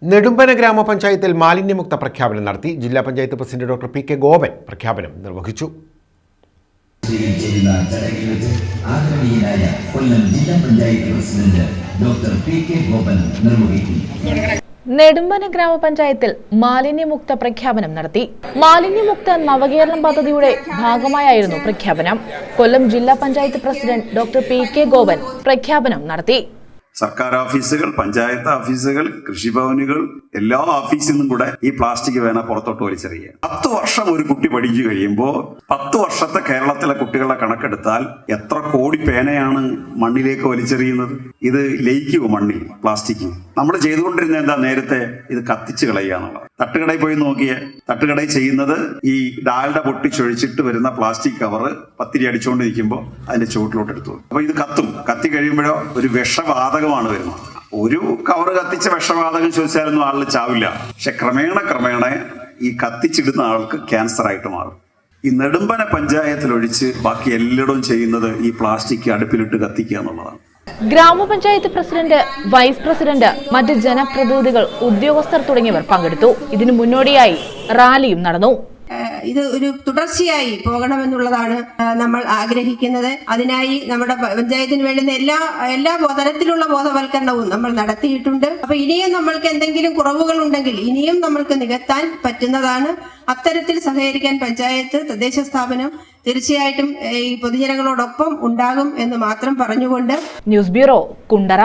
നെടുമ്പന ഗ്രാമപഞ്ചായത്തിൽ മാലിന്യമുക്ത പ്രഖ്യാപനം നടത്തി. ജില്ലാ panchayat president doctor P K Gopan പ്രഖ്യാപനം നിർവഹിച്ചു. നെടുമ്പന ഗ്രാമപഞ്ചായത്തിൽ മാലിന്യമുക്ത പ്രഖ്യാപനം നടത്തി. മാലിന്യമുക്ത നവകേരളം പദ്ധതിയുടെ ഭാഗമായായിരുന്നു പ്രഖ്യാപനം. കൊല്ലം ജില്ലാ panchayat president doctor P K Gopan പ്രഖ്യാപനം നടത്തി. സർക്കാർ ഓഫീസുകൾ, പഞ്ചായത്ത് ഓഫീസുകൾ, കൃഷിഭവനുകൾ, എല്ലാ ഓഫീസിൽ നിന്നും കൂടെ ഈ പ്ലാസ്റ്റിക് വേന പുറത്തോട്ട് വലിച്ചെറിയുക. 10 വർഷം ഒരു കുട്ടി പഠിച്ചു കഴിയുമ്പോൾ 10 വർഷത്തെ കേരളത്തിലെ കുട്ടികളുടെ കണക്കെടുത്താൽ എത്ര കോടി പേനയാണ് മണ്ണിലേക്ക് വലിച്ചെറിയുന്നത്? ഇത് ലയിക്കുമോ മണ്ണിൽ പ്ലാസ്റ്റിക്? നമ്മൾ ചെയ്തുകൊണ്ടിരുന്ന എന്താ, നേരത്തെ ഇത് കത്തിച്ച് കളയുക എന്നുള്ളത്. തട്ടുകടയിൽ പോയി നോക്കിയേ, തട്ടുകടയിൽ ചെയ്യുന്നത് ഈ ഡാൽഡ പൊട്ടിച്ചൊഴിച്ചിട്ട് വരുന്ന പ്ലാസ്റ്റിക് കവറ് പത്തിരി അടിച്ചുകൊണ്ടിരിക്കുമ്പോൾ അതിന്റെ ചുവട്ടിലോട്ട് എടുത്തു. അപ്പൊ ഇത് കത്തി കഴിയുമ്പോഴോ ഒരു വിഷവാതകമാണ് വരുന്നത്. ഒരു കവറ് കത്തിച്ച വിഷവാതകം ചോദിച്ചാലൊന്നും ആളിൽ ചാവില്ല. പക്ഷെ ക്രമേണ ഈ കത്തിച്ചിടുന്ന ആൾക്ക് ക്യാൻസർ ആയിട്ട് മാറും. ഈ നെടുമ്പന പഞ്ചായത്തിലൊഴിച്ച് ബാക്കി എല്ലായിടവും ചെയ്യുന്നത് ഈ പ്ലാസ്റ്റിക് അടുപ്പിലിട്ട് കത്തിക്കുക എന്നുള്ളതാണ്. ഗ്രാമപഞ്ചായത്ത് പ്രസിഡന്റ്, വൈസ് പ്രസിഡന്റ്, മറ്റ് ജനപ്രതിനിധികൾ, ഉദ്യോഗസ്ഥർ തുടങ്ങിയവർ പങ്കെടുത്തു. ഇതിനു മുന്നോടിയായി റാലിയും നടന്നു. ഇത് ഒരു തുടർച്ചയായി പോകണമെന്നുള്ളതാണ് നമ്മൾ ആഗ്രഹിക്കുന്നത്. അതിനായി നമ്മുടെ പഞ്ചായത്തിന് വേണ്ടുന്ന എല്ലാ തരത്തിലുള്ള ബോധവൽക്കരണവും നമ്മൾ നടത്തിയിട്ടുണ്ട്. അപ്പൊ ഇനിയും നമ്മൾക്ക് എന്തെങ്കിലും കുറവുകൾ ഉണ്ടെങ്കിൽ ഇനിയും നമ്മൾക്ക് നികത്താൻ പറ്റുന്നതാണ്. അത്തരത്തിൽ സഹകരിക്കാൻ പഞ്ചായത്ത്, തദ്ദേശ സ്ഥാപനം തീർച്ചയായിട്ടും ഈ പൊതുജനങ്ങളോടൊപ്പം ഉണ്ടാകും എന്ന് മാത്രം പറഞ്ഞുകൊണ്ട് ന്യൂസ് ബ്യൂറോ, കുണ്ടറ.